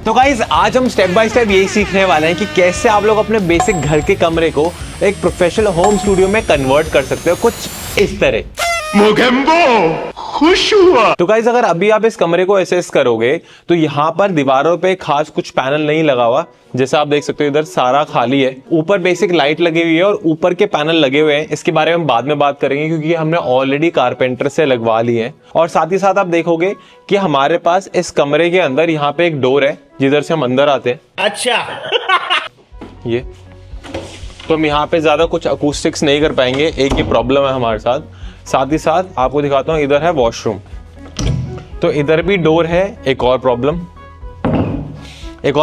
तो गाइस आज हम स्टेप बाय स्टेप यही सीखने वाले हैं कि कैसे आप लोग अपने बेसिक घर के कमरे को एक प्रोफेशनल होम स्टूडियो में कन्वर्ट कर सकते हो, कुछ इस तरह। मोगेम्बो खुश हुआ। तो गाइस अगर अभी आप इस कमरे को एसेस करोगे तो यहाँ पर दीवारों पे खास कुछ पैनल नहीं लगा हुआ, जैसा आप देख सकते हो इधर सारा खाली है। ऊपर बेसिक लाइट लगी हुई है और ऊपर के पैनल लगे हुए हैं, इसके बारे में हम बाद में बात करेंगे क्योंकि हमने ऑलरेडी कारपेंटर से लगवा लिए हैं। और साथ ही साथ आप देखोगे कि हमारे पास इस कमरे के अंदर यहाँ पे एक डोर है जिधर से हम अंदर आते हैं। अच्छा ये तो हम यहाँ पे ज्यादा कुछ अकूस्टिक्स नहीं कर पाएंगे, एक ही प्रॉब्लम है हमारे साथ। साथ ही साथ आपको दिखाता हूँ, इधर है वॉशरूम, तो इधर भी डोर है। एक और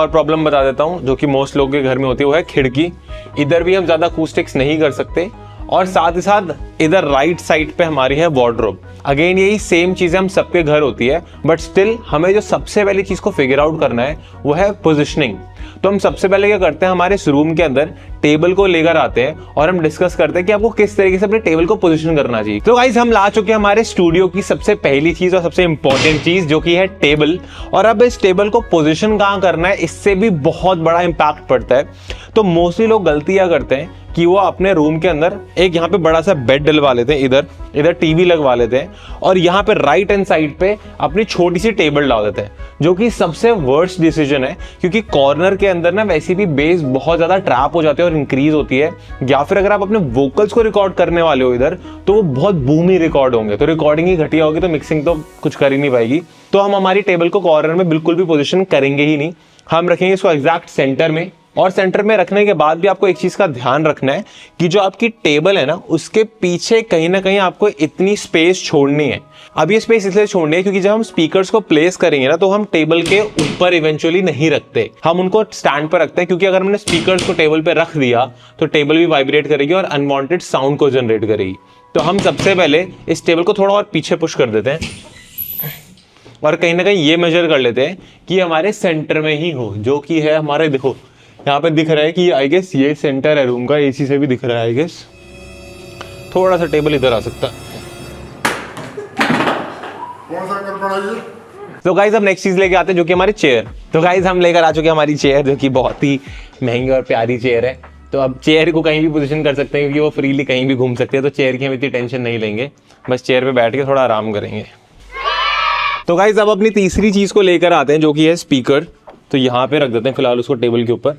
प्रॉब्लम बता देता हूँ जो कि मोस्ट लोगों के घर में होती है, वो है खिड़की। इधर भी हम ज्यादा अकूस्टिक्स नहीं कर सकते। और साथ ही साथ इधर राइट साइड पे हमारी है वार्डरोब। अगेन यही सेम चीजें हम सबके घर होती है, बट स्टिल हमें जो सबसे पहली चीज को फिगर आउट करना है वो है पोजिशनिंग। तो हम सबसे पहले क्या करते हैं, हमारे इस रूम के अंदर टेबल को लेकर आते हैं और हम डिस्कस करते हैं कि आपको किस तरीके से अपने टेबल को पोजीशन करना चाहिए। तो गाइस हम ला चुके हैं हमारे स्टूडियो की सबसे पहली चीज और सबसे इंपॉर्टेंट चीज जो कि है टेबल। और अब इस टेबल को पोजीशन कहाँ करना है, इससे भी बहुत बड़ा इंपैक्ट पड़ता है। तो मोस्टली लोग गलतियां करते हैं कि वो अपने रूम के अंदर एक यहाँ पे बड़ा सा बेड डलवा लेते हैं, इधर टीवी लगवा लेते हैं और यहाँ पे राइट हैंड साइड पे अपनी छोटी सी टेबल डाल देते हैं, जो कि सबसे वर्स्ट डिसीजन है क्योंकि कॉर्नर के अंदर ना वैसे भी बेस बहुत ज्यादा ट्रैप हो जाती है और इंक्रीज होती है। या फिर अगर आप अपने वोकल्स को रिकॉर्ड करने वाले हो इधर, तो वो बहुत बूमी रिकॉर्ड होंगे, तो रिकॉर्डिंग ही घटिया होगी, तो मिक्सिंग तो कुछ कर ही नहीं पाएगी। तो हम हमारी टेबल को कॉर्नर में बिल्कुल भी पोजिशन करेंगे ही नहीं, हम रखेंगे इसको एग्जैक्ट सेंटर में। और सेंटर में रखने के बाद भी आपको एक चीज का ध्यान रखना है कि जो आपकी टेबल है ना, उसके पीछे कहीं ना कहीं आपको इतनी स्पेस छोड़नी है। अब ये स्पेस इसलिए छोड़नी है क्योंकि जब हम स्पीकर्स को प्लेस करेंगे ना, तो हम टेबल के ऊपर इवेंचुअली नहीं रखते, हम उनको स्टैंड पर रखते हैं। क्योंकि अगर हमने स्पीकर्स को टेबल पे रख दिया तो टेबल भी वाइब्रेट करेगी और अनवांटेड साउंड को जनरेट करेगी। तो हम सबसे पहले इस टेबल को थोड़ा और पीछे पुश कर देते हैं और कहीं ना कहीं ये मेजर कर लेते हैं कि हमारे सेंटर में ही हो, जो कि है हमारे, देखो यहाँ पे दिख रहा है कि आई गेस ये सेंटर है रूम का, एसी से भी दिख रहा है आई गेस। थोड़ा सा टेबल इधर आ सकता है। तो गाइज हम नेक्स्ट चीज लेके आते हैं जो कि हमारी चेयर। तो गाइज हम लेकर आ चुके हैं हमारी चेयर, जो कि बहुत ही महंगी और प्यारी चेयर है। तो अब चेयर को कहीं भी पोजीशन कर सकते हैं क्योंकि वो फ्रीली कहीं भी घूम सकते हैं, तो चेयर की हम इतनी टेंशन नहीं लेंगे, बस चेयर पे बैठ के थोड़ा आराम करेंगे। तो गाइज अब अपनी तीसरी चीज को लेकर आते हैं जो कि है स्पीकर। तो यहाँ पे रख देते हैं फिलहाल उसको टेबल के ऊपर।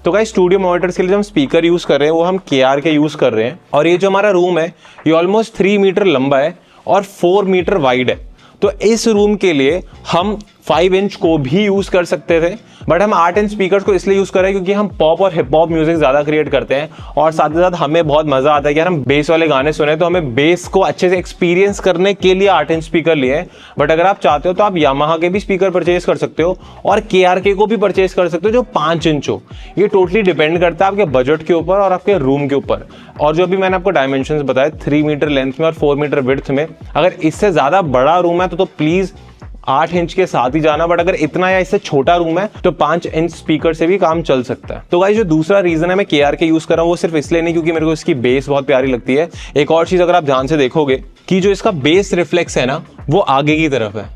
तो गाइस स्टूडियो मॉनिटर्स के लिए जो हम स्पीकर यूज कर रहे हैं वो हम KR के यूज कर रहे हैं। और ये जो हमारा रूम है ये ऑलमोस्ट 3 मीटर लंबा है और 4 मीटर वाइड है। तो इस रूम के लिए हम 5 इंच को भी यूज कर सकते थे, बट हम 8 इंच स्पीकर्स को इसलिए यूज कर रहे हैं क्योंकि हम पॉप और हिप हॉप म्यूजिक ज्यादा क्रिएट करते हैं और साथ ही साथ हमें बहुत मजा आता है कि यार हम बेस वाले गाने सुने, तो हमें बेस को अच्छे से एक्सपीरियंस करने के लिए 8 इंच स्पीकर लिए हैं। बट अगर आप चाहते हो तो आप यामाहा के भी स्पीकर परचेज कर सकते हो और KRK को भी परचेज कर सकते हो जो 5 इंच हो। ये टोटली डिपेंड करता है आपके बजट के ऊपर और आपके रूम के ऊपर। और जो भी मैंने आपको डायमेंशंस बताए 3 मीटर लेंथ में और 4 मीटर विड्थ में, अगर इससे ज्यादा बड़ा रूम है तो प्लीज 8 इंच के साथ ही जाना, बट अगर इतना या इससे छोटा रूम है तो 5 इंच स्पीकर से भी काम चल सकता है। तो गाइस जो दूसरा रीजन है मैं KRK यूज कर रहा हूँ वो सिर्फ इसलिए नहीं क्योंकि मेरे को इसकी बेस बहुत प्यारी लगती है। एक और चीज अगर आप ध्यान से देखोगे कि जो इसका बेस रिफ्लेक्स है ना वो आगे की तरफ है।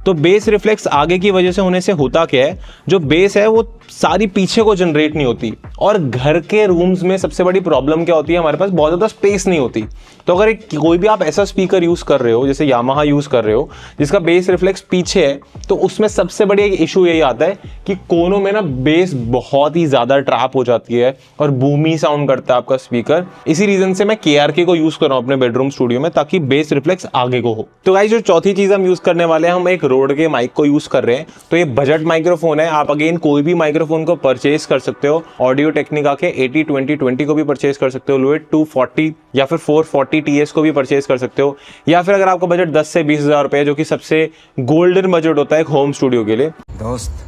तो बेस रिफ्लेक्स आगे की वजह से होने से होता क्या है, जो बेस है वो सारी पीछे को जनरेट नहीं होती। और घर के रूम्स में सबसे बड़ी प्रॉब्लम क्या होती है, हमारे पास बहुत ज्यादा स्पेस नहीं होती। तो अगर कोई भी आप ऐसा स्पीकर यूज कर रहे हो जैसे यामाहा यूज कर रहे हो जिसका बेस रिफ्लेक्स पीछे है, तो उसमें सबसे बड़ी एक इशू यही आता है कि कोनों में ना बेस बहुत ही ज्यादा ट्रैप हो जाती है और बूमी साउंड करता है आपका स्पीकर। इसी रीजन से मैं KRK को यूज कर रहा हूँ अपने बेडरूम स्टूडियो में, ताकि बेस रिफ्लेक्स आगे को हो। तो गाइस जो चौथी चीज हम यूज करने वाले हैं, हम एक रोड के माइक को यूज कर रहे हैं। तो ये बजट माइक्रोफोन है, आप अगेन कोई भी माइक्रोफोन को परचेज कर सकते हो। ऑडियो टेक्निका के 80-20-20 को भी परचेज कर सकते हो, लोएट 240 या फिर 440 TS को भी परचेज कर सकते हो। या फिर अगर आपका बजट 10 से 20 हजार रुपए, जो कि सबसे गोल्डन बजट होता है एक होम स्टूडियो के लिए, दोस्त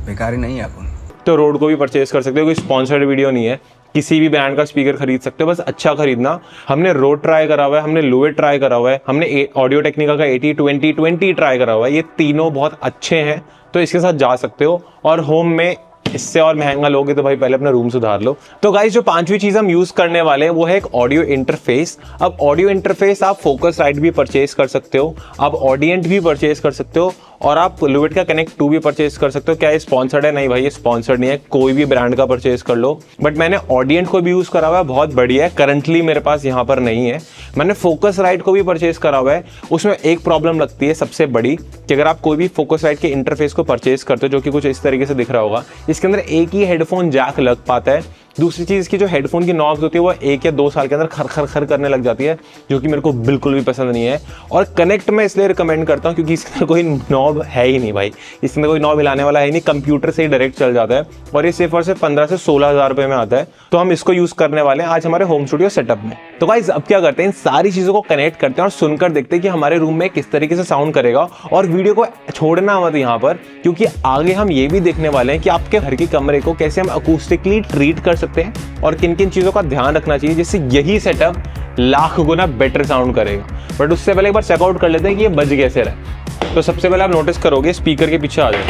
बेकारी नहीं है अपन, तो रोड को भी परचेज कर सकते हो। कोई स्पॉन्सर्ड वीडियो नहीं है, किसी भी ब्रांड का स्पीकर खरीद सकते हो, बस अच्छा खरीदना। हमने रोड ट्राई करा हुआ है, हमने लोएट ट्राई करा हुआ है, हमने ऑडियो टेक्निका का 80-20-20 ट्राई करा हुआ है। ये तीनों बहुत अच्छे हैं, तो इसके साथ जा सकते हो। और होम में इससे और महंगा लोगे तो भाई पहले अपना रूम सुधार लो। तो गाइस जो पांचवी चीज हम यूज करने वाले हैं वो है एक ऑडियो इंटरफेस। अब ऑडियो इंटरफेस आप फोकस राइट भी परचेज कर सकते हो, आप ऑडियंट भी परचेज कर सकते हो और आप लुवेट का कनेक्ट 2 भी परचेज कर सकते हो। क्या ये स्पॉन्सर्ड है? नहीं भाई, ये स्पॉन्सर्ड नहीं है, कोई भी ब्रांड का परचेज कर लो। बट मैंने ऑडियंट को भी यूज़ करा हुआ है, बहुत बढ़िया है। करंटली मेरे पास यहाँ पर नहीं है। मैंने फोकस राइट को भी परचेज करा हुआ है। उसमें एक प्रॉब्लम लगती है सबसे बड़ी, कि अगर आप कोई भी फोकस राइट के इंटरफेस को परचेज करते हो, जो कि कुछ इस तरीके से दिख रहा होगा, इसके अंदर एक ही हेडफोन जैक लग पाता है। दूसरी चीज़ की जो हेडफोन की नॉब्स होती है वो 1 या 2 साल के अंदर खर खर खर करने लग जाती है, जो कि मेरे को बिल्कुल भी पसंद नहीं है। और कनेक्ट मैं इसलिए रिकमेंड करता हूँ क्योंकि इसके अंदर कोई नॉब है ही नहीं भाई, इसके अंदर कोई नॉब हिलाने वाला है नहीं, कंप्यूटर से ही डायरेक्ट चल जाता है। और ये सिर्फ और सिर्फ 15 से 16 हज़ार रुपये में आता है। तो हम इसको यूज़ करने वाले हैं आज हमारे होम स्टूडियो सेटअप में। तो गाइस अब क्या करते हैं, इन सारी चीज़ों को कनेक्ट करते हैं और सुनकर देखते हैं कि हमारे रूम में किस तरीके से साउंड करेगा। और वीडियो को छोड़ना मत यहाँ पर, क्योंकि आगे हम ये भी देखने वाले हैं कि आपके घर के कमरे को कैसे हम अकूस्टिकली ट्रीट कर सकते हैं और किन किन चीज़ों का ध्यान रखना चाहिए, जिससे यही सेटअप लाख गुना बेटर साउंड करेगा। बट उससे पहले एक बार चेकआउट कर लेते हैं कि ये बज कैसे रहा है। तो सबसे पहले आप नोटिस करोगे, स्पीकर के पीछे आ जाओ।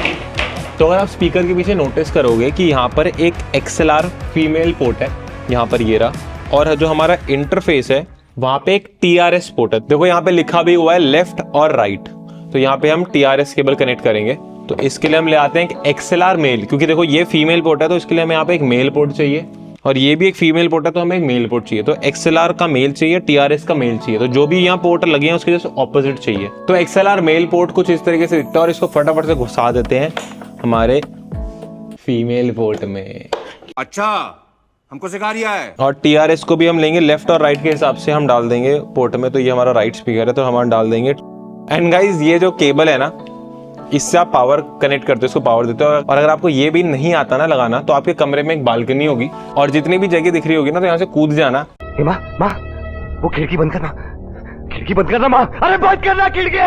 तो अगर आप स्पीकर के पीछे नोटिस करोगे कि यहाँ पर एक XLR फीमेल पोर्ट है, यहाँ पर ये रहा, और जो हमारा इंटरफेस है वहाँ पे एक TRS पोर्ट है। देखो यहाँ पे लिखा भी हुआ है लेफ्ट और राइट, तो यहाँ पे हम TRS केबल कनेक्ट करेंगे। तो इसके लिए हम ले आते हैं एक XLR मेल, क्योंकि देखो ये फीमेल पोर्ट है तो इसके लिए हमें यहाँ पे एक मेल पोर्ट चाहिए, और ये भी एक फीमेल पोर्ट है तो हमें एक मेल पोर्ट चाहिए। तो XLR का मेल चाहिए, TRS का मेल चाहिए। तो जो भी यहाँ पोर्ट लगे हैं उसके जैसे ऑपोजिट चाहिए। तो XLR मेल पोर्ट कुछ इस तरीके से दिखता है, और इसको फटाफट से घुसा देते हैं हमारे फीमेल पोर्ट में। अच्छा, हमको सिखा रिया है। और TRS को भी हम लेंगे लेफ्ट और राइट के हिसाब से हम डाल देंगे पोर्ट में। तो ये हमारा राइट स्पीकर है तो हम डाल देंगे। एंड गाइज ये जो केबल है ना, इससे आप पावर कनेक्ट करते हो, इसको पावर देते हो। और अगर आपको ये भी नहीं आता ना लगाना, तो आपके कमरे में एक बालकनी होगी और जितनी भी जगह दिख रही होगी ना, तो यहाँ से कूद जाना। माँ माँ, वो खिड़की बंद करना, खिड़की बंद करना माँ, अरे बंद करना खिड़की।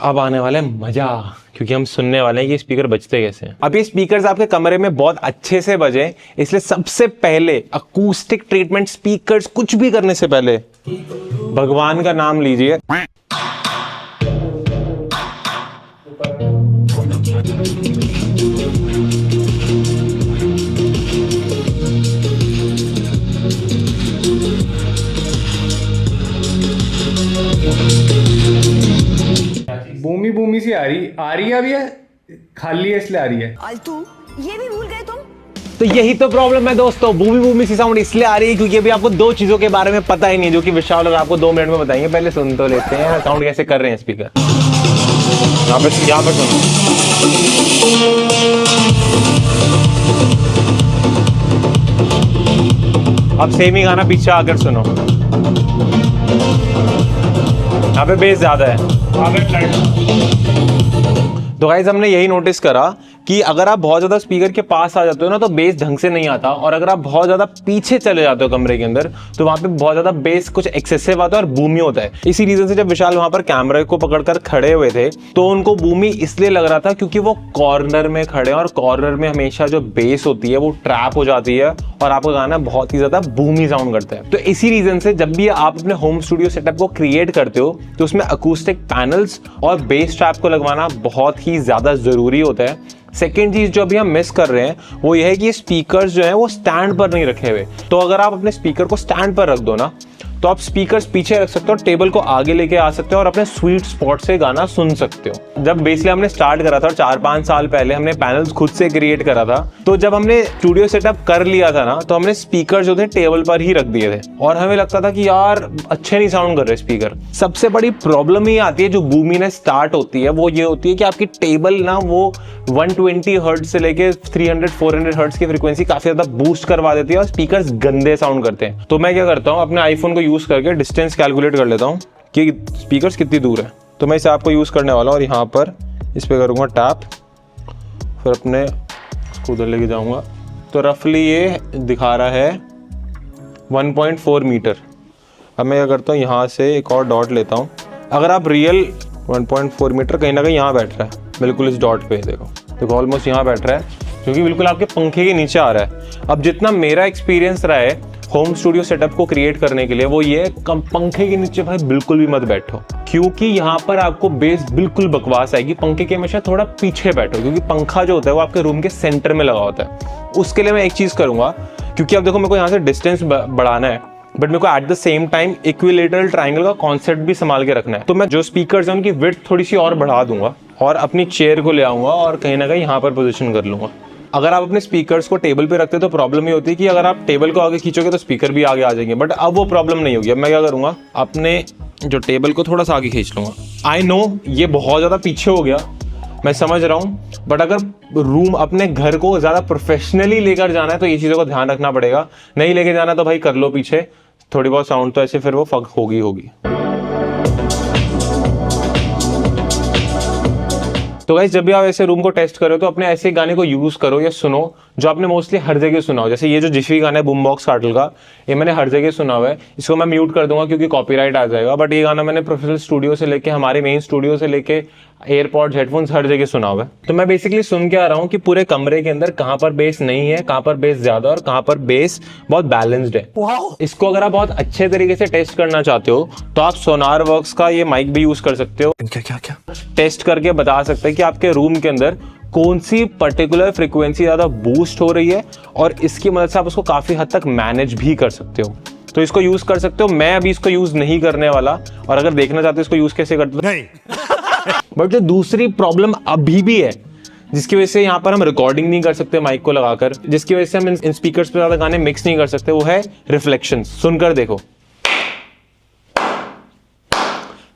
अब आने वाला है मजा, क्योंकि हम सुनने वाले हैं कि स्पीकर बजते कैसे हैं। अब ये स्पीकर्स आपके कमरे में बहुत अच्छे से बजे, इसलिए सबसे पहले अकूस्टिक ट्रीटमेंट स्पीकर्स कुछ भी करने से पहले भगवान का नाम लीजिए। बूमी बूमी सी आ रही है, अभी है खाली है इसलिए आ रही है। आलतू, ये भी भूल गए तुम? तो यही तो प्रॉब्लम है दोस्तों, बूमी बूमी सी साउंड इसलिए आ रही है क्योंकि अभी आपको 2 चीजों के बारे में पता ही नहीं, जो कि विशाल और आपको 2 मिनट में बताएंगे। पहले सुन तो लेते हैं साउंड कैसे कर रहे हैं स्पीकर। यहाँ पे सुनो, अब सेम ही गाना पीछे आकर सुनो, यहाँ पे बेस ज्यादा है। तो गाइस हमने यही नोटिस करा कि अगर आप बहुत ज्यादा स्पीकर के पास आ जाते हो ना, तो बेस ढंग से नहीं आता, और अगर आप बहुत ज्यादा पीछे चले जाते हो कमरे के अंदर, तो वहां पे बहुत ज्यादा बेस कुछ एक्सेसिव आता है और बूमी होता है। इसी रीजन से जब विशाल वहां पर कैमरे को पकड़कर खड़े हुए थे, तो उनको बूमी इसलिए लग रहा था क्योंकि वो कॉर्नर में खड़े हैं, और कॉर्नर में हमेशा जो बेस होती है वो ट्रैप हो जाती है और आपका गाना बहुत ही ज्यादा बूमी साउंड करता है। तो इसी रीजन से जब भी आप अपने होम स्टूडियो सेटअप को क्रिएट करते हो, तो उसमें अकूस्टिक पैनल्स और बेस ट्रैप को लगवाना बहुत ही ज्यादा जरूरी होता है। सेकेंड चीज जो अभी हम मिस कर रहे हैं वो ये है कि ये स्पीकर्स जो है वो स्टैंड पर नहीं रखे हुए। तो अगर आप अपने स्पीकर को स्टैंड पर रख दो ना, तो आप स्पीकर्स पीछे रख सकते हो, टेबल को आगे लेके आ सकते हो और अपने स्वीट स्पॉट से गाना सुन सकते हो। जब बेसिकली हमने स्टार्ट करा था और 4-5 साल पहले हमने पैनल्स खुद से क्रिएट करा था, तो जब हमने स्टूडियो सेटअप कर लिया था ना, तो हमने स्पीकर जो थे टेबल पर ही रख दिए थे, और हमें लगता था कि यार अच्छे नहीं साउंड कर रहे स्पीकर। सबसे बड़ी प्रॉब्लम ये आती है जो बूमीनेस स्टार्ट होती है, वो ये होती है कि आपकी टेबल ना वो 120 हर्ट्ज से लेके 300-400 हर्ट्ज की फ्रीक्वेंसी काफी ज्यादा बूस्ट करवा देती है और स्पीकर्स गंदे साउंड करते हैं। तो मैं क्या करता हूँ, अपने आईफोन को यूज करके डिस्टेंस कैलकुलेट कर लेता हूँ कि स्पीकर्स कितनी दूर है। तो मैं इसे आपको यूज करने वाला हूँ और यहाँ पर इस पे करूँगा टैप, फिर अपने इसको उधर लेके जाऊँगा। तो रफली ये दिखा रहा है 1.4 मीटर। अब मैं क्या करता हूँ, यहाँ से एक और डॉट लेता हूँ। अगर आप रियल 1.4 मीटर कहीं ना कहीं यहाँ बैठ रहा है, बिल्कुल इस डॉट पे देखो ऑलमोस्ट यहाँ बैठ रहा है, जो कि बिल्कुल आपके पंखे के नीचे आ रहा है। अब जितना मेरा एक्सपीरियंस रहा है होम स्टूडियो सेटअप को क्रिएट करने के लिए, वो ये पंखे के नीचे भाई बिल्कुल भी मत बैठो, क्योंकि यहाँ पर आपको बेस बिल्कुल बकवास आएगी। पंखे के हमेशा थोड़ा पीछे बैठो, क्योंकि पंखा जो होता है वो आपके रूम के सेंटर में लगा होता है। उसके लिए मैं एक चीज़ करूँगा, क्योंकि अब देखो मेरे को यहाँ से डिस्टेंस बढ़ाना है, बट मेरे को at the same time equilateral triangle का कॉन्सेप्ट भी संभाल के रखना है। तो मैं जो स्पीकर्स हैं उनकी विड्थ थोड़ी सी और बढ़ा दूंगा, और अपनी चेयर को ले आऊँगा और कहीं ना कहीं यहाँ पर पोजीशन कर लूँगा। अगर आप अपने स्पीकर्स को टेबल पे रखते तो प्रॉब्लम ये होती है कि अगर आप टेबल को आगे खींचोगे तो स्पीकर भी आगे आ जाएंगे, बट अब वो प्रॉब्लम नहीं होगी। अब मैं क्या करूँगा, अपने जो टेबल को थोड़ा सा आगे खींच लूँगा। आई नो ये बहुत ज़्यादा पीछे हो गया, मैं समझ रहा हूँ, बट अगर रूम अपने घर को ज़्यादा प्रोफेशनली लेकर जाना है तो ये चीज़ों का ध्यान रखना पड़ेगा। नहीं लेके जाना तो भाई कर लो पीछे, थोड़ी बहुत साउंड तो ऐसे फिर वो फक होगी। तो गाइस जब भी आप ऐसे रूम को टेस्ट करो तो अपने ऐसे गाने को यूज करो या सुनो जो आपने मोस्टली हर जगह सुना हो। जैसे ये जो जिफी गाना है बूम बॉक्स कार्टल का, ये मैंने हर जगह सुना हुआ है। इसको मैं म्यूट कर दूंगा क्योंकि कॉपीराइट आ जाएगा, बट ये गाना मैंने प्रोफेशनल स्टूडियो से लेके हमारे मेन स्टूडियो से लेके एयरपॉड्स हेडफोन्स हर जगह सुना हुआ है। तो मैं बेसिकली सुन के आ रहा हूँ कि पूरे कमरे के अंदर कहाँ पर बेस नहीं है, कहाँ पर बेस ज्यादा और कहाँ पर बेस बहुत बैलेंस्ड है। इसको अगर आप बहुत अच्छे तरीके से टेस्ट करना चाहते हो तो आप सोनार वर्क्स का ये माइक भी यूज कर सकते हो। क्या टेस्ट करके बता सकते हैं कि आपके रूम के अंदर कौन सी पर्टिकुलर फ्रीक्वेंसी ज्यादा बूस्ट हो रही है, और इसकी मदद से आप उसको काफी हद तक मैनेज भी कर सकते हो। तो इसको यूज कर सकते हो। मैं अभी इसको यूज नहीं करने वाला, और अगर देखना चाहते हो इसको यूज कैसे करते हो नहीं। बट जो दूसरी प्रॉब्लम अभी भी है जिसकी वजह से यहाँ पर हम रिकॉर्डिंग नहीं कर सकते माइक को लगाकर, जिसकी वजह से हम इन स्पीकर्स पे ज्यादा गाने मिक्स नहीं कर सकते, वो है रिफ्लेक्शंस। सुनकर देखो,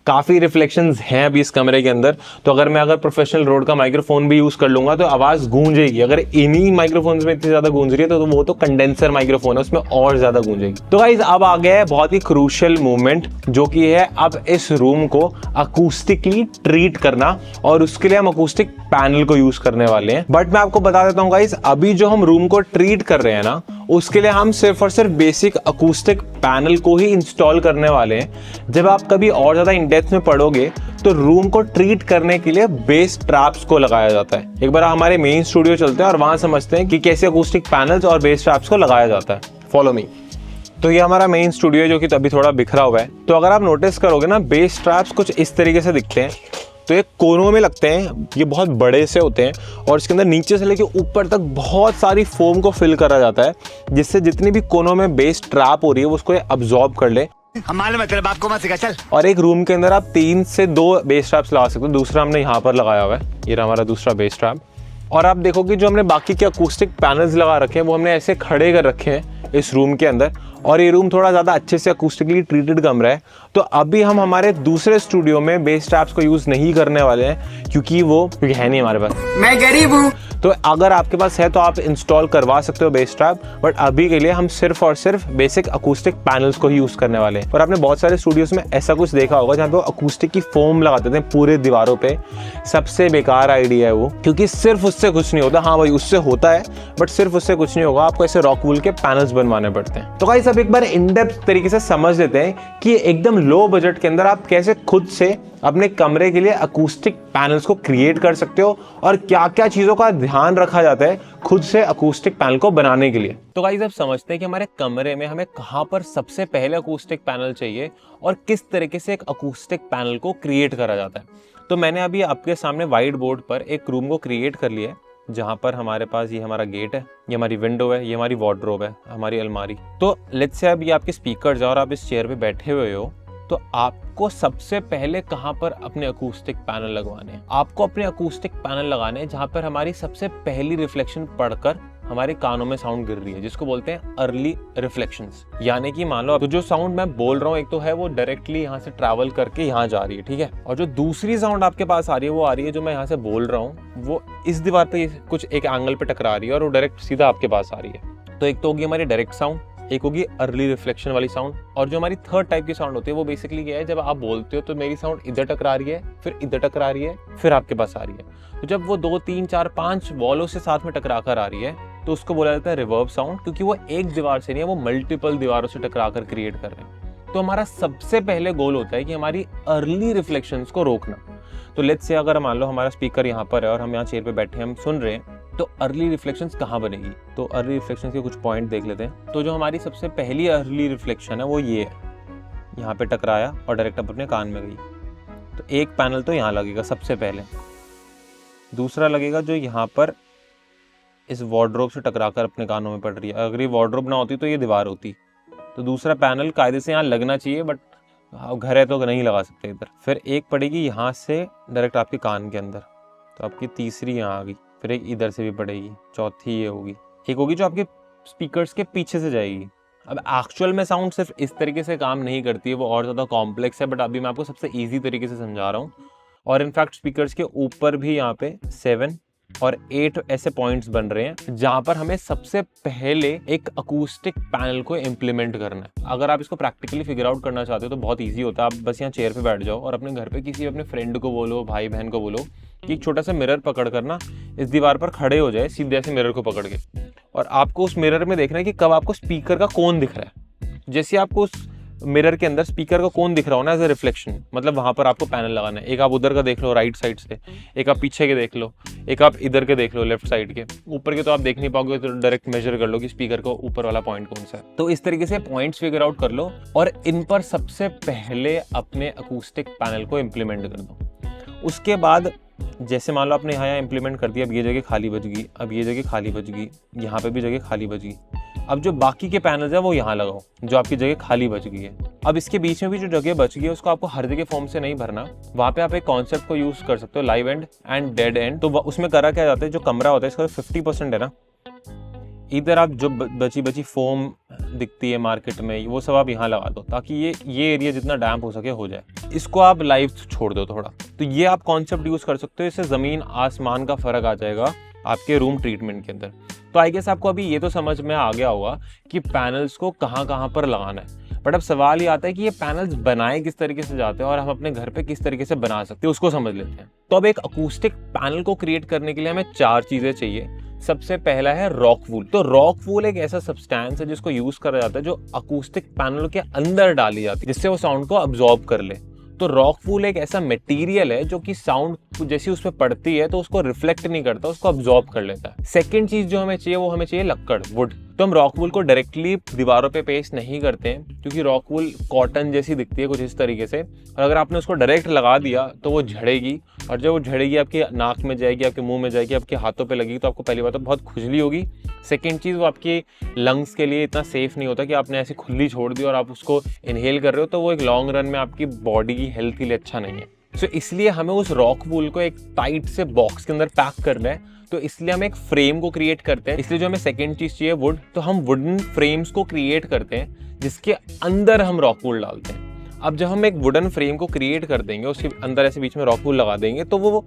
काफी रिफ्लेक्शंस हैं अभी इस कमरे के अंदर। तो अगर प्रोफेशनल रोड का माइक्रोफोन भी यूज कर लूंगा तो आवाज गूंजेगी। अगर इन्हीं माइक्रोफोन्स में इतनी ज्यादा गूंज रही है तो वो तो कंडेंसर माइक्रोफोन है, उसमें और ज्यादा गूंजेगी। तो गाइस अब आ गया है बहुत ही क्रूशियल मोमेंट, जो कि है अब इस रूम को अकूस्टिकली ट्रीट करना, और उसके लिए हम अकूस्टिक पैनल को यूज करने वाले हैं। बट मैं आपको बता देता हूँ गाइस, अभी जो हम रूम को ट्रीट कर रहे हैं ना, उसके लिए हम सिर्फ और सिर्फ बेसिक अकूस्टिक पैनल को ही इंस्टॉल करने वाले हैं। जब आप कभी और ज्यादा इन डेप्थ में पढ़ोगे तो रूम को ट्रीट करने के लिए बेस ट्रैप्स को लगाया जाता है। एक बार हमारे मेन स्टूडियो चलते हैं और वहां समझते हैं कि कैसे अकूस्टिक पैनल्स और बेस ट्रैप्स को लगाया जाता है। Follow me. तो ये हमारा मेन स्टूडियो है जो कि अभी थोड़ा बिखरा हुआ है। तो अगर आप नोटिस करोगे ना, बेस ट्रैप्स कुछ इस तरीके से दिखते हैं। तो ये कोनों में लगते हैं, ये बहुत बड़े से होते हैं, और इसके अंदर नीचे से लेके ऊपर तक बहुत सारी फोम को फिल करा जाता है, जिससे जितनी भी कोनों में बेस ट्रैप हो रही है वो उसको अब्सॉर्ब कर ले। मालूम है तेरे बाप को, मत सिखा चल। और एक रूम के अंदर आप 3 से 2 बेस ट्रैप्स लगा सकते हो। दूसरा हमने यहाँ पर लगाया हुआ है, ये हमारा दूसरा बेस ट्रैप। और आप देखोगे जो हमने बाकी के अकूस्टिक पैनल्स लगा रखे हैं वो हमने ऐसे खड़े कर रखे हैं इस रूम के अंदर, और ये रूम थोड़ा ज़्यादा अच्छे से अकूस्टिकली ट्रीटेड कमरा है। तो अभी हम हमारे दूसरे स्टूडियो में बेस ट्रैप्स को यूज़ नहीं करने वाले हैं क्योंकि है नहीं हमारे पास। मैं गरीब हूँ। तो अगर आपके पास है तो आप इंस्टॉल करवा सकते हो बेस ट्रैप, बट अभी के लिए हम सिर्फ और सिर्फ बेसिक अकूस्टिक पैनल्स को ही यूज़ करने वाले हैं। और आपने बहुत सारे स्टूडियोज में ऐसा कुछ देखा होगा जहाँ पे वो अकूस्टिक की फोम लगाते थे पूरे दीवारों पे। सबसे बेकार आइडिया है वो, क्योंकि सिर्फ उससे कुछ नहीं होता। हाँ भाई उससे होता है, बट सिर्फ उससे कुछ नहीं होगा, आपको ऐसे रॉक वूल के पैनल्स बनवाने पड़ते हैं। तो गाइस अब एक बार इन डेप्थ तरीके से समझ लेते हैं कि एकदम लो बजट के अंदर आप कैसे खुद से अपने कमरे के लिए अकूस्टिक पैनल्स को क्रिएट कर सकते हो, और क्या क्या चीजों का ध्यान रखा जाता है खुद से अकूस्टिक पैनल को बनाने के लिए। तो गाइस अब समझते हैं कि हमारे कमरे में हमें कहां पर सबसे पहले अकूस्टिक पैनल चाहिए और किस तरीके से एक अकूस्टिक पैनल को क्रिएट करा जाता है। तो मैंने अभी आपके सामने व्हाइट बोर्ड पर एक रूम को क्रिएट कर लिया है, जहां पर हमारे पास ये हमारा गेट है, ये हमारी विंडो है, ये हमारी वार्डरोब है, हमारी अलमारी। तो लेट्स से अब ये आपके स्पीकर्स है और आप इस चेयर पे बैठे हुए हो, तो आपको सबसे पहले कहां पर अपने अकूस्टिक पैनल लगवाने हैं? आपको अपने अकूस्टिक पैनल लगाने हैं जहां पर हमारी सबसे पहली रिफ्लेक्शन पड़कर हमारे कानों में साउंड गिर रही है, जिसको बोलते हैं अर्ली रिफ्लेक्शंस। यानी कि मान लो अब जो साउंड मैं बोल रहा हूँ, एक तो है वो डायरेक्टली यहाँ से ट्रैवल करके यहाँ जा रही है, ठीक है, और जो दूसरी साउंड आपके पास आ रही है वो आ रही है जो मैं यहाँ से बोल रहा हूँ, वो इस दीवार पे कुछ एक एंगल पे टकरा रही है और वो डायरेक्ट सीधा आपके पास आ रही है। तो एक तो होगी हमारी डायरेक्ट साउंड, एक होगी अर्ली रिफ्लेक्शन वाली साउंड, और जो हमारी थर्ड टाइप की साउंड होती है वो बेसिकली क्या है, जब आप बोलते हो तो मेरी साउंड इधर टकरा रही है, फिर इधर टकरा रही है, फिर आपके पास आ रही है। तो जब वो 2, 3, 4, 5 वॉलों से साथ में टकरा कर आ रही है तो उसको बोला जाता है रिवर्ब साउंड, क्योंकि वो एक दीवार से नहीं है, वो मल्टीपल दीवारों से टकरा कर क्रिएट कर रहे हैं। तो हमारा सबसे पहले गोल होता है कि हमारी अर्ली रिफ्लेक्शंस को रोकना। तो लेट्स से अगर मान लो हमारा स्पीकर यहाँ पर है और हम यहाँ चेयर पे बैठे हम सुन रहे हैं, तो अर्ली रिफ्लेक्शंस कहाँ बनेगी? तो अर्ली रिफ्लेक्शंस के कुछ पॉइंट देख लेते हैं। तो जो हमारी सबसे पहली अर्ली रिफ्लेक्शन है वो ये है, यहाँ पे टकराया और डायरेक्ट अपने कान में गई। तो एक पैनल तो यहाँ लगेगा सबसे पहले, दूसरा लगेगा जो यहाँ पर इस वार्डरोब से टकरा कर अपने कानों में पड़ रही है। अगर ये वार्डरोब ना होती तो ये दीवार होती, तो दूसरा पैनल कायदे से यहाँ लगना चाहिए, बट घर है तो नहीं लगा सकते इधर। फिर एक पड़ेगी यहाँ से डायरेक्ट आपके कान के अंदर, तो आपकी तीसरी यहाँ आ गई, फिर एक इधर से भी पड़ेगी, चौथी ये होगी, एक होगी जो आपके स्पीकर्स के पीछे से जाएगी। अब एक्चुअल में साउंड सिर्फ इस तरीके से काम नहीं करती है, वो और ज़्यादा कॉम्प्लेक्स है, बट अभी मैं आपको सबसे ईजी तरीके से समझा रहा हूँ। और इनफैक्ट स्पीकर्स के ऊपर भी यहाँ पे 7 और 8 ऐसे पॉइंट्स बन रहे हैं जहां पर हमें सबसे पहले एक अकूस्टिक पैनल को इम्प्लीमेंट करना है। अगर आप इसको प्रैक्टिकली फिगर आउट करना चाहते हो तो बहुत इजी होता है। आप बस यहाँ चेयर पे बैठ जाओ और अपने घर पे किसी अपने फ्रेंड को बोलो, भाई बहन को बोलो कि एक छोटा सा मिरर पकड़ कर ना इस दीवार पर खड़े हो जाए सीधे ऐसे मिरर को पकड़ के, और आपको उस मिरर में देखना है कि कब आपको स्पीकर का कौन दिख रहा है। जैसे आपको उस मिरर के अंदर स्पीकर का कौन दिख रहा हो ना एज ए रिफ्लेक्शन, मतलब वहां पर आपको पैनल लगाना है। एक आप उधर का देख लो राइट साइड से, एक आप पीछे के देख लो, एक आप इधर के देख लो लेफ्ट साइड के। ऊपर के तो आप देख नहीं पाओगे, तो डायरेक्ट मेजर कर लो कि स्पीकर का ऊपर वाला पॉइंट कौन सा है। तो इस तरीके से पॉइंट्स फिगर आउट कर लो और इन पर सबसे पहले अपने अकूस्टिक पैनल को इम्प्लीमेंट कर दो। उसके बाद जैसे मान लो आपने यहाँ इम्प्लीमेंट कर दिया, अब ये जगह खाली बच गई, अब ये जगह खाली बच गई, यहाँ पे भी जगह खाली बच गई। अब जो बाकी के पैनल्स है वो यहाँ लगाओ जो आपकी जगह खाली बच गई है। अब इसके बीच में भी जो जगह बच गई है उसको आपको हर जगह फॉर्म से नहीं भरना, वहाँ पे आप एक कॉन्सेप्ट को यूज कर सकते हो, live and and dead and. तो उसमें करा क्या जाता है, जो कमरा होता है इसका 50% है ना, इधर आप जो बची बची फोम दिखती है मार्केट में वो सब आप यहाँ लगा दो ताकि ये एरिया जितना डैम्प हो सके हो जाए। इसको आप लाइव छोड़ दो थोड़ा, तो ये आप कॉन्सेप्ट यूज कर सकते हो। इससे जमीन आसमान का फर्क आ जाएगा आपके रूम ट्रीटमेंट के अंदर। तो आई गेस आपको अभी ये तो समझ में आ गया होगा कि पैनल्स को कहाँ कहाँ पर लगाना है। बट अब सवाल ये आता है कि ये पैनल्स बनाए किस तरीके से जाते हैं और हम अपने घर पे किस तरीके से बना सकते हैं, उसको समझ लेते हैं। तो अब एक अकूस्टिक पैनल को क्रिएट करने के लिए हमें 4 चीजें चाहिए। सबसे पहला है रॉक वूल। तो रॉक वूल एक ऐसा सब्सटेंस है जिसको यूज करा जाता है जो अकूस्टिक पैनल के अंदर डाली जाती है जिससे वो साउंड को अब्सॉर्ब कर ले। तो रॉक वूल एक ऐसा मटेरियल है जो कि साउंड जैसी उस पर पड़ती है तो उसको रिफ्लेक्ट नहीं करता, उसको अब्सॉर्ब कर लेता है। सेकंड चीज जो हमें चाहिए वो हमें चाहिए लक्कड़, वुड। तो हम रॉक वूल को डायरेक्टली दीवारों पे पेस्ट नहीं करते हैं क्योंकि रॉक वूल कॉटन जैसी दिखती है कुछ इस तरीके से, और अगर आपने उसको डायरेक्ट लगा दिया तो वो झड़ेगी, और जब वो झड़ेगी आपके नाक में जाएगी, आपके मुंह में जाएगी, आपके हाथों पे लगेगी, तो आपको पहली बात तो बहुत खुजली होगी। सेकेंड चीज़, वो आपके लंग्स के लिए इतना सेफ नहीं होता कि आपने ऐसे खुली छोड़ दी और आप उसको इनहेल कर रहे हो, तो वो एक लॉन्ग रन में आपकी बॉडी की हेल्थ के लिए अच्छा नहीं है। सो इसलिए हमें उस रॉक वूल को एक टाइट से बॉक्स के अंदर पैक करना है, तो इसलिए हम एक फ्रेम को क्रिएट करते हैं। इसलिए जो हमें सेकंड चीज चाहिए वुड, तो हम वुडन फ्रेम्स को क्रिएट करते हैं जिसके अंदर हम रॉक वूल डालते हैं। अब जब हम एक वुडन फ्रेम को क्रिएट कर देंगे, उसके अंदर ऐसे बीच में रॉक वूल लगा देंगे, तो वो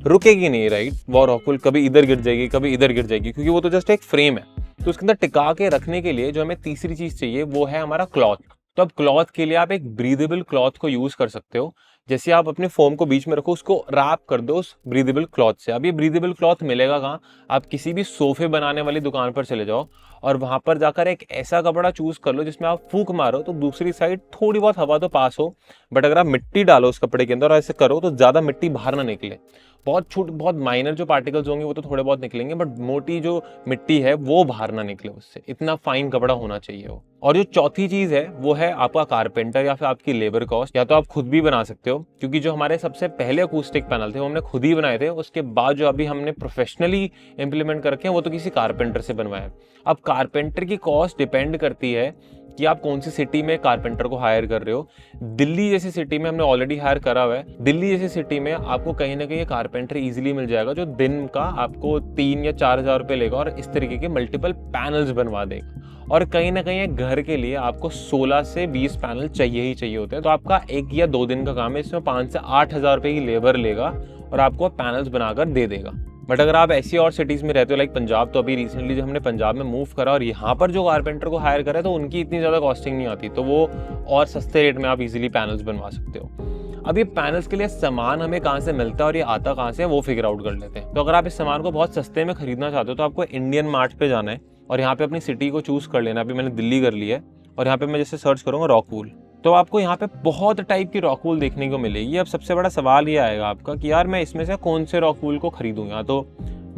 रुकेगी नहीं, राइट। वो रॉक वूल कभी इधर गिर जाएगी, कभी इधर गिर जाएगी, क्योंकि वो तो जस्ट एक फ्रेम है। तो उसके अंदर टिका के रखने के लिए जो हमें तीसरी चीज चाहिए वो है हमारा क्लॉथ। तो अब क्लॉथ के लिए आप एक ब्रीदेबल क्लॉथ को यूज कर सकते हो। जैसे आप अपने फोम को बीच में रखो, उसको रैप कर दो उस ब्रीदेबल क्लॉथ से। अब ये ब्रीदेबल क्लॉथ मिलेगा कहाँ? आप किसी भी सोफे बनाने वाली दुकान पर चले जाओ और वहां पर जाकर एक ऐसा कपड़ा चूज कर लो जिसमें आप फूंक मारो तो दूसरी साइड थोड़ी बहुत हवा तो पास हो, बट अगर आप मिट्टी डालो उस कपड़े के अंदर और ऐसे करो तो ज्यादा मिट्टी बाहर ना निकले। बहुत माइनर जो पार्टिकल्स होंगे वो तो थोड़े बहुत निकलेंगे, बट मोटी जो मिट्टी है वो बाहर ना निकले उससे। इतना फाइन कपड़ा होना चाहिए वो। और जो चौथी चीज है वो है आपका कारपेंटर या फिर आपकी लेबर कॉस्ट, या तो आप खुद भी बना सकते हो, क्योंकि जो हमारे सबसे पहले अकूस्टिक पैनल थे वो हमने खुद ही बनाए थे। उसके बाद जो अभी हमने प्रोफेशनली इंप्लीमेंट कर रखे हैं वो तो किसी कारपेंटर से बनवाए। अब कारपेंटर की कॉस्ट डिपेंड करती है कि आप कौन सी सिटी में कारपेंटर को हायर कर रहे हो। दिल्ली जैसी सिटी में हमने ऑलरेडी हायर करा हुआ है। दिल्ली जैसी सिटी में आपको कहीं ना कहीं कारपेंटर इजीली मिल जाएगा जो दिन का आपको 3 या 4 हज़ार रुपये लेगा और इस तरीके के मल्टीपल पैनल्स बनवा देगा। और कहीं ना कहीं एक घर के लिए आपको 16 से 20 पैनल चाहिए ही चाहिए होते हैं। तो आपका 1 या 2 दिन का काम है, इसमें 5 से 8 हज़ार रुपये की लेबर लेगा और आपको पैनल्स बनाकर दे देगा। बट अगर आप ऐसी और सिटीज में रहते हो लाइक पंजाब, तो अभी रिसेंटली जब हमने पंजाब में मूव करा और यहाँ पर जो कारपेंटर को हायर करा तो उनकी इतनी ज़्यादा कॉस्टिंग नहीं आती, तो वो और सस्ते रेट में आप इजीली पैनल्स बनवा सकते हो। अब ये पैनल्स के लिए सामान हमें कहाँ से मिलता है और ये आता कहाँ से है वो फिगर आउट कर लेते हैं। तो अगर आप इस सामान को बहुत सस्ते में खरीदना चाहते हो तो आपको इंडियन मार्ट पे जाना है और यहाँ पे अपनी सिटी को चूज कर लेना। अभी मैंने दिल्ली कर लिया है और यहाँ पे मैं जैसे सर्च करूँगा रॉक वूल, तो आपको यहाँ पे बहुत टाइप की रॉक वूल देखने को मिलेगी। अब सबसे बड़ा सवाल ये आएगा आपका कि यार मैं इसमें से कौन से रॉक वूल को खरीदूँ? यहाँ तो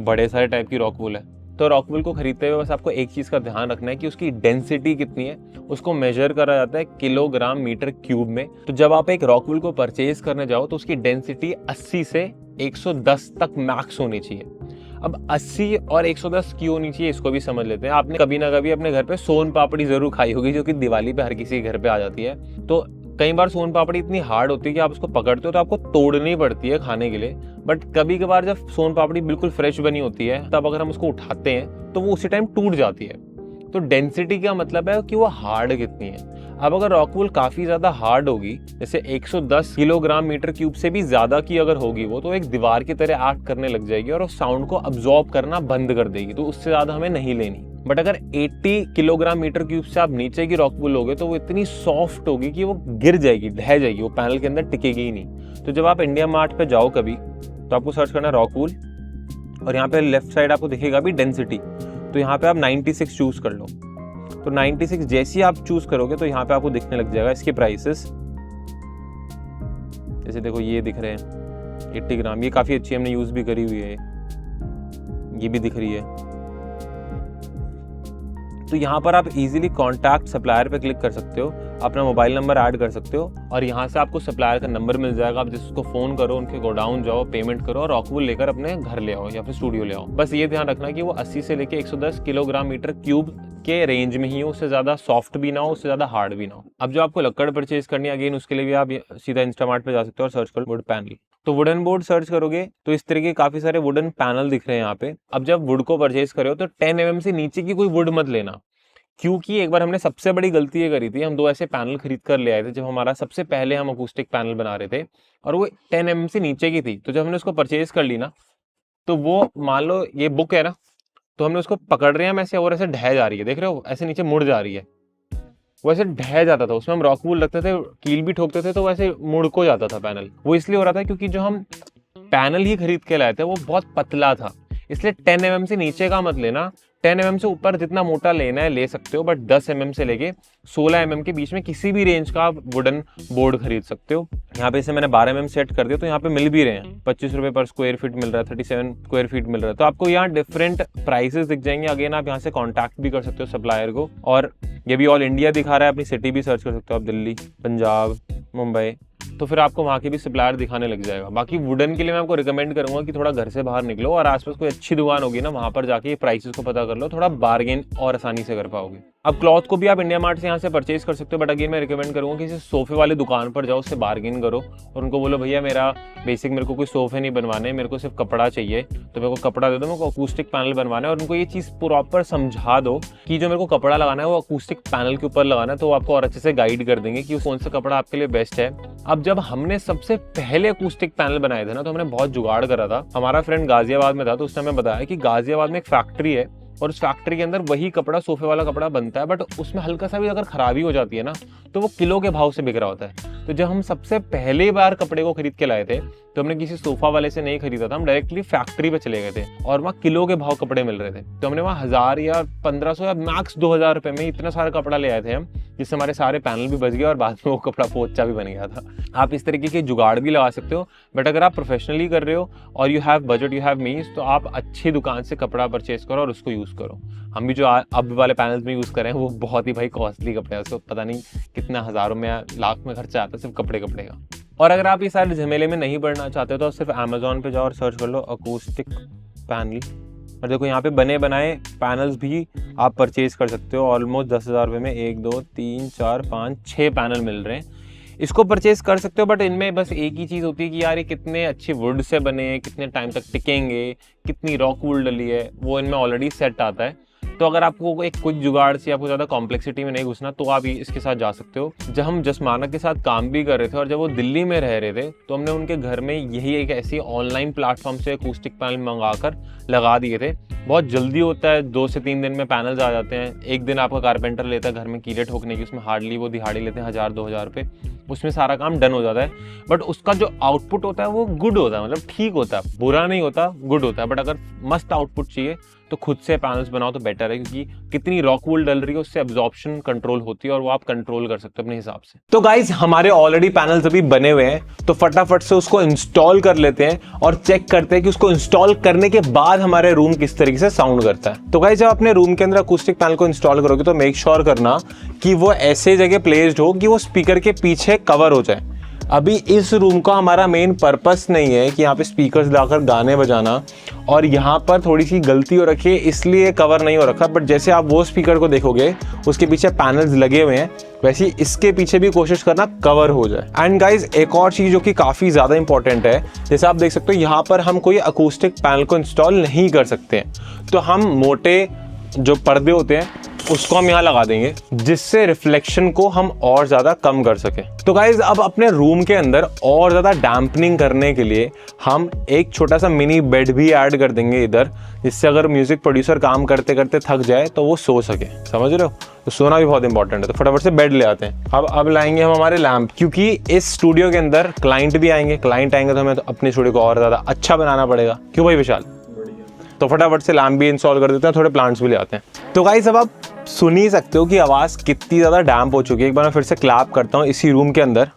बड़े सारे टाइप की रॉक वूल है। तो रॉक वूल को खरीदते हुए बस आपको एक चीज़ का ध्यान रखना है कि उसकी डेंसिटी कितनी है। उसको मेजर करा जाता है किलोग्राम मीटर क्यूब में। तो जब आप एक रॉक वूल को परचेज करने जाओ तो उसकी डेंसिटी 80 से 110 तक मैक्स होनी चाहिए। अब 80 और 110 क्यों होनी चाहिए इसको भी समझ लेते हैं। आपने कभी ना कभी अपने घर पे सोन पापड़ी जरूर खाई होगी जो कि दिवाली पे हर किसी के घर पे आ जाती है। तो कई बार सोन पापड़ी इतनी हार्ड होती है कि आप उसको पकड़ते हो तो आपको तोड़नी पड़ती है खाने के लिए, बट कभी कभार जब सोन पापड़ी बिल्कुल फ्रेश बनी होती है तब अगर हम उसको उठाते हैं तो वो उसी टाइम टूट जाती है। तो डेंसिटी का मतलब है कि वो हार्ड कितनी है। अब अगर रॉकवूल काफी ज्यादा हार्ड होगी, जैसे 110 किलोग्राम मीटर क्यूब से भी ज्यादा की अगर होगी वो, तो एक दीवार की तरह एक्ट करने लग जाएगी और उस साउंड को अब्जॉर्ब करना बंद कर देगी, तो उससे ज्यादा हमें नहीं लेनी। बट अगर 80 किलोग्राम मीटर क्यूब से आप नीचे की रॉकवूल लोगे तो वो इतनी सॉफ्ट होगी कि वो गिर जाएगी, ढह जाएगी, वो पैनल के अंदर टिकेगी ही नहीं। तो जब आप इंडिया मार्ट पे जाओ कभी तो आपको सर्च करना रॉकवूल, और यहाँ पे लेफ्ट साइड आपको दिखेगा भी डेंसिटी, तो यहाँ पे आप 96 चूज कर लो। तो 96 जैसे ही आप चूज करोगे तो यहाँ पे आपको दिखने लग जाएगा इसके प्राइसेस। जैसे देखो ये दिख रहे हैं 80 ग्राम, ये काफी अच्छी हमने यूज भी करी हुई है, ये भी दिख रही है। तो यहाँ पर आप इजीली कॉन्टैक्ट सप्लायर पे क्लिक कर सकते हो, अपना मोबाइल नंबर ऐड कर सकते हो और यहाँ से आपको सप्लायर का नंबर मिल जाएगा। आप जिसको फोन करो, उनके गोडाउन जाओ, पेमेंट करो और रॉकवूल लेकर अपने घर ले आओ या फिर स्टूडियो ले आओ। बस ये ध्यान रखना कि वो 80 से लेके 110 किलोग्राम मीटर क्यूब के रेंज में ही हो, उससे ज्यादा सॉफ्ट भी ना हो, उससे ज्यादा हार्ड भी ना हो। अब जो आपको लकड़ परचेज करनी है, अगेन उसके लिए भी आप सीधा इंस्टामार्ट पे जा सकते हो और सर्च करो वुड पैनल। तो वुडन बोर्ड सर्च करोगे तो इस तरह के काफी सारे वुडन पैनल दिख रहे हैं यहाँ पे। अब जब वुड को परचेज करो तो 10 mm से नीचे की कोई वुड मत लेना, क्योंकि एक बार हमने सबसे बड़ी गलती ये करी थी, हम 2 ऐसे पैनल खरीद कर ले आए थे जब हमारा सबसे पहले हम अकूस्टिक पैनल बना रहे थे और वो 10 mm से नीचे की थी। तो जब हमने उसको परचेज कर ली ना, तो वो मान लो ये बुक है ना, तो हमने उसको पकड़ रहे हैं ऐसे और ऐसे ढह जा रही है, देख रहे हो ऐसे नीचे मुड़ जा रही है, वो ऐसे ढह जाता था। उसमें हम रॉकवूल रखते थे, कील भी ठोकते थे तो वैसे मुड़ को जाता था पैनल। वो इसलिए हो रहा था क्योंकि जो हम पैनल ही खरीद के लाए थे वो बहुत पतला था, इसलिए 10 mm से नीचे का मत लेना। 10 mm से ऊपर जितना मोटा लेना है ले सकते हो, बट 10 mm से लेके 16 mm के बीच में किसी भी रेंज का आप वुडन बोर्ड खरीद सकते हो। यहाँ पे इसे मैंने 12 mm सेट कर दिया, तो यहाँ पे मिल भी रहे हैं 25 रुपए पर स्क्वायर फीट मिल रहा है, 37 स्क्वायर फीट मिल रहा है। तो आपको यहाँ डिफरेंट प्राइसेस दिख जाएंगे। अगेन आप यहाँ से कॉन्टैक्ट भी कर सकते हो सप्लायर को, और ये भी ऑल इंडिया दिखा रहा है, अपनी सिटी भी सर्च कर सकते हो आप, दिल्ली, पंजाब, मुंबई, तो फिर आपको वहाँ के भी सप्लायर दिखाने लग जाएगा। बाकी वुडन के लिए मैं आपको रिकमेंड करूंगा कि थोड़ा घर से बाहर निकलो और आसपास कोई अच्छी दुकान होगी ना, वहाँ पर जाके प्राइसेस को पता कर लो, थोड़ा बार्गेन और आसानी से कर पाओगे। अब क्लॉथ को भी आप इंडिया मार्ट से यहाँ से परचेज कर सकते हो, बट अगेन मैं रिकमेंड करूंगा कि सोफे वाले दुकान पर जाओ, उससे बार्गेन करो और उनको बोलो भैया मेरा बेसिक मेरे को कोई सोफे नहीं बनवाने, मेरे को सिर्फ कपड़ा चाहिए, तो मेरे को कपड़ा दे दो, मेरे को अकूस्टिक पैनल बनवाना है। और उनको ये चीज़ प्रॉपर समझा दो कि जो मेरे को कपड़ा लगाना है वो अकूस्टिक पैनल के ऊपर लगाना है, तो वो आपको और अच्छे से गाइड कर देंगे कि कौन सा कपड़ा आपके लिए बेस्ट है। अब जब हमने सबसे पहले अकूस्टिक पैनल बनाए थे ना, तो हमने बहुत जुगाड़ करा था। हमारा फ्रेंड गाजियाबाद में था, तो उसने हमें बताया कि गाजियाबाद में एक फैक्ट्री है और उस फैक्ट्री के अंदर वही कपड़ा, सोफे वाला कपड़ा बनता है, बट उसमें हल्का सा भी अगर खराबी हो जाती है ना तो वो किलो के भाव से बिक रहा होता है। तो जब हम सबसे पहली बार कपड़े को खरीद के लाए थे तो हमने किसी सोफा वाले से नहीं खरीदा था, हम डायरेक्टली फैक्ट्री पे चले गए थे और वहाँ किलो के भाव कपड़े मिल रहे थे। तो हमने वहाँ 1000 या 1500 या मैक्स 2000 रुपए में इतना सारा कपड़ा ले आए थे हम, जिससे हमारे सारे पैनल भी बच गए और बाद में वो कपड़ा पोचा भी बन गया था। आप इस तरीके के जुगाड़ भी लगा सकते हो, बट अगर आप प्रोफेशनली कर रहे हो और you have budget, you have means, तो आप अच्छी दुकान से कपड़ा परचेज करो और उसको यूज़ करो। हम भी जो अब वाले पैनल्स में यूज़ कर रहे हैं वो बहुत ही भाई कॉस्टली कपड़े हैं, उसको पता नहीं कितना हज़ारों में लाख में खर्चा आता है सिर्फ कपड़े का। और अगर आप ये सारे झमेले में नहीं पड़ना चाहते हो तो सिर्फ अमेजोन पे जाओ और सर्च कर लो अकूस्टिक पैनल, और देखो यहाँ पे बने बनाए पैनल्स भी आप परचेज कर सकते हो। ऑलमोस्ट 10,000 रुपये में 1 2 3 4 5 6 पैनल मिल रहे हैं, इसको परचेज कर सकते हो। बट इनमें बस एक ही चीज़ होती है कि यार ये कितने अच्छे वुड से बने हैं, कितने टाइम तक टिकेंगे, कितनी रॉक वूल डली है, वो इनमें ऑलरेडी सेट आता है। तो अगर आपको एक कुछ जुगाड़ से आपको ज़्यादा कॉम्प्लेक्सिटी में नहीं घुसना तो आप इसके साथ जा सकते हो। जब हम जसमाना के साथ काम भी कर रहे थे और जब वो दिल्ली में रह रहे थे तो हमने उनके घर में यही एक ऐसी ऑनलाइन प्लेटफॉर्म से अकूस्टिक पैनल मंगाकर लगा दिए थे। बहुत जल्दी होता है, 2 से 3 दिन में पैनल्स आ जाते हैं। एक दिन आपका कारपेंटर लेता है घर में कीले ठोकने की, उसमें हार्डली वो दिहाड़ी लेते हैं 1000-2000 रुपये, उसमें सारा काम डन हो जाता है। बट उसका जो आउटपुट होता है वो गुड होता है, मतलब ठीक होता है, बुरा नहीं होता, गुड होता है। बट अगर मस्त आउटपुट चाहिए तो खुद से पैनल्स बनाओ तो बेटर है, क्योंकि कितनी रॉक वूल डल रही है उससे एब्जॉर्प्शन कंट्रोल होती है और वो आप कंट्रोल कर सकते हो अपने हिसाब से। तो गाइज हमारे ऑलरेडी पैनल्स अभी बने हुए हैं, तो फटाफट से उसको इंस्टॉल कर लेते हैं और चेक करते हैं कि उसको इंस्टॉल करने के बाद हमारे रूम किस तरीके से साउंड करता है। तो गाइज जब अपने रूम के अंदर अकूस्टिक पैनल को इंस्टॉल करोगे तो मेक श्योर करना कि वो ऐसे जगह प्लेस्ड हो कि वो स्पीकर के पीछे कवर हो जाए। अभी इस रूम का हमारा मेन पर्पस नहीं है कि यहाँ पे स्पीकर्स लाकर गाने बजाना, और यहाँ पर थोड़ी सी गलती हो रखी है इसलिए कवर नहीं हो रखा। बट जैसे आप वो स्पीकर को देखोगे उसके पीछे पैनल्स लगे हुए हैं, वैसे ही इसके पीछे भी कोशिश करना कवर हो जाए। एंड गाइज एक और चीज़ जो कि काफ़ी ज़्यादा इंपॉर्टेंट है, जैसे आप देख सकते हो यहाँ पर हम कोई अकूस्टिक पैनल को इंस्टॉल नहीं कर सकते हैं, तो हम मोटे जो पर्दे होते हैं उसको हम यहाँ लगा देंगे जिससे रिफ्लेक्शन को हम और ज़्यादा कम कर सके। तो गाइज अब अपने रूम के अंदर और ज़्यादा डैम्पनिंग करने के लिए हम एक छोटा सा मिनी बेड भी ऐड कर देंगे इधर, जिससे अगर म्यूजिक प्रोड्यूसर काम करते करते थक जाए तो वो सो सके। समझ रहे हो? तो सोना भी बहुत इंपॉर्टेंट है, तो फटाफट से बेड ले आते हैं। अब लाएंगे हम हमारे लैंप, क्योंकि इस स्टूडियो के अंदर क्लाइंट भी आएंगे। क्लाइंट आएंगे तो हमें तो अपने स्टूडियो को और ज़्यादा अच्छा बनाना पड़ेगा। क्यों भाई विशाल? तो फटाफट से लैंप भी इंस्टॉल कर देते हैं, थोड़े प्लांट्स भी ले आते हैं। तो गाइस अब आप सुन ही सकते हो कि आवाज़ कितनी ज़्यादा डैम्प हो चुकी है। एक बार मैं फिर से क्लैप करता हूँ इसी रूम के अंदर,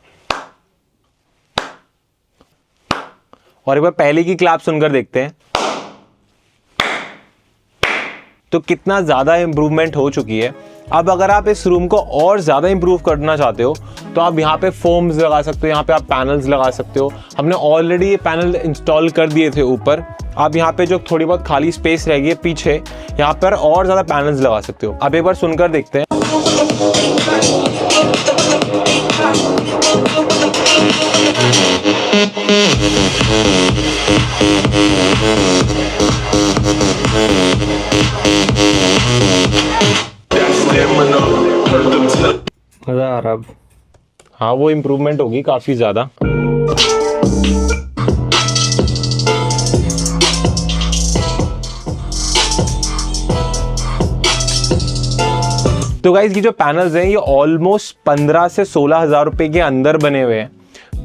और एक बार पहले की क्लैप सुनकर देखते हैं तो कितना ज़्यादा इंप्रूवमेंट हो चुकी है। अब अगर आप इस रूम को और ज़्यादा इंप्रूव करना चाहते हो तो आप यहाँ पे फोम्स लगा सकते हो, यहाँ पे आप पैनल्स लगा सकते हो। हमने ऑलरेडी ये पैनल इंस्टॉल कर दिए थे ऊपर। आप यहाँ पे जो थोड़ी बहुत खाली स्पेस रहेगी है पीछे, यहाँ पर और ज़्यादा पैनल्स लगा सकते हो। अब एक बार सुनकर देखते हैं। मजा आ रहा अब। हाँ वो इम्प्रूवमेंट होगी काफ़ी ज़्यादा। तो गाइज ये जो पैनल्स हैं ये ऑलमोस्ट 15 से 16 हज़ार रुपए के अंदर बने हुए हैं,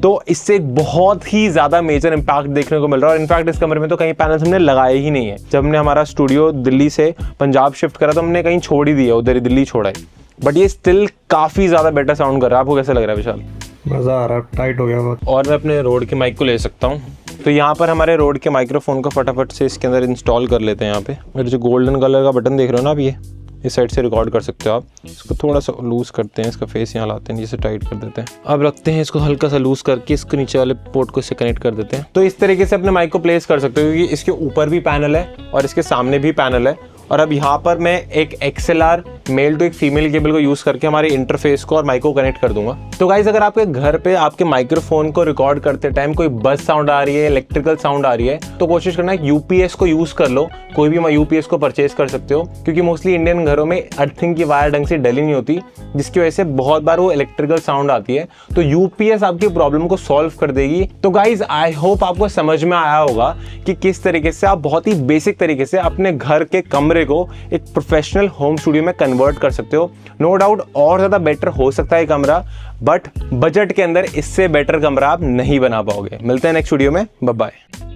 तो इससे एक बहुत ही ज़्यादा मेजर इम्पैक्ट देखने को मिल रहा है। और इनफैक्ट इस कमरे में तो कहीं पैनल्स हमने लगाए ही नहीं है। जब हमने हमारा स्टूडियो दिल्ली से पंजाब शिफ्ट करा तो हमने कहीं छोड़ ही दिया, उधर ही दिल्ली छोड़ा है। बट ये स्टिल काफ़ी ज़्यादा बेटर साउंड कर रहा है। आपको कैसा लग रहा है विशाल? मजा आ रहा, टाइट हो गया बहुत। और मैं अपने रोड के माइक को ले सकता हूँ, तो यहाँ पर हमारे रोड के माइक्रोफोन को फटाफट से इसके अंदर इंस्टॉल कर लेते हैं। यहाँ पे मेरे जो गोल्डन कलर का बटन देख रहे हो ना, आप ये इस साइड से रिकॉर्ड कर सकते हो आप। इसको थोड़ा सा लूज़ करते हैं, इसका फेस यहाँ लाते हैं, नीचे टाइट कर देते हैं। अब रखते हैं इसको हल्का सा लूज़ करके, इसको नीचे वाले पोर्ट को इससे कनेक्ट कर देते हैं। तो इस तरीके से अपने माइक को प्लेस कर सकते हो, क्योंकि इसके ऊपर भी पैनल है और इसके सामने भी पैनल है। और अब यहाँ पर मैं एक XLR मेल टू एक फीमेल केबल को यूज़ करके हमारे इंटरफेस को और माइक को कनेक्ट कर दूंगा। तो गाइज अगर आपके घर पे आपके माइक्रोफोन को रिकॉर्ड करते टाइम कोई बस साउंड आ रही है, इलेक्ट्रिकल साउंड आ रही है, तो कोशिश करना UPS को यूज़ कर लो। कोई भी UPS को परचेज कर सकते हो, क्योंकि मोस्टली इंडियन घरों में अर्थिंग की वायर ढंग से डली नहीं होती, जिसकी वजह से बहुत बार वो इलेक्ट्रिकल साउंड आती है। तो UPS आपकी प्रॉब्लम को सॉल्व कर देगी। तो गाइज आई होप आपको समझ में आया होगा कि किस तरीके से आप बहुत ही बेसिक तरीके से अपने घर के कमरे को एक प्रोफेशनल होम स्टूडियो में कन्वर्ट कर सकते हो। नो डाउट और ज़्यादा बेटर हो सकता है कमरा, बट बजट के अंदर इससे बेटर कमरा आप नहीं बना पाओगे। मिलते हैं नेक्स्ट वीडियो में, बाय बाय।